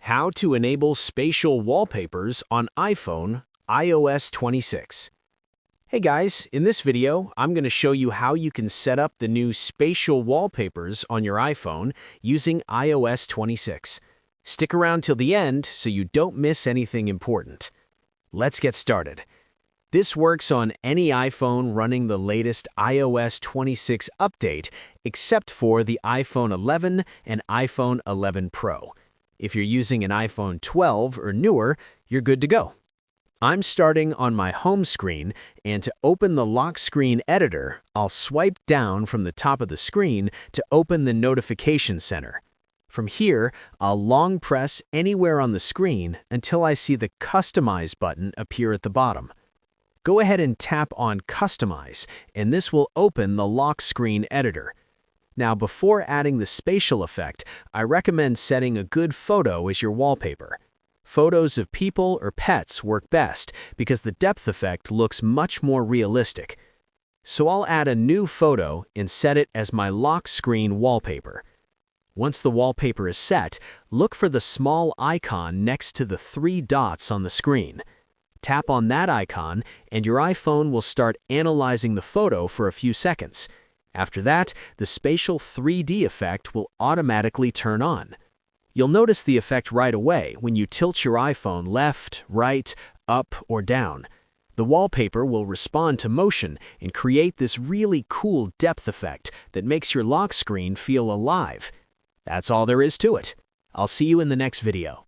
How to enable spatial wallpapers on iPhone iOS 26. Hey guys, in this video, I'm going to show you how you can set up the new spatial wallpapers on your iPhone using iOS 26. Stick around till the end so you don't miss anything important. Let's get started. This works on any iPhone running the latest iOS 26 update, except for the iPhone 11 and iPhone 11 Pro. If you're using an iPhone 12 or newer, you're good to go. I'm starting on my home screen, and to open the lock screen editor, I'll swipe down from the top of the screen to open the notification center. From here, I'll long press anywhere on the screen until I see the Customize button appear at the bottom. Go ahead and tap on Customize, and this will open the lock screen editor. Now, before adding the spatial effect, I recommend setting a good photo as your wallpaper. Photos of people or pets work best because the depth effect looks much more realistic. So I'll add a new photo and set it as my lock screen wallpaper. Once the wallpaper is set, look for the small icon next to the three dots on the screen. Tap on that icon, and your iPhone will start analyzing the photo for a few seconds. After that, the spatial 3D effect will automatically turn on. You'll notice the effect right away when you tilt your iPhone left, right, up, or down. The wallpaper will respond to motion and create this really cool depth effect that makes your lock screen feel alive. That's all there is to it. I'll see you in the next video.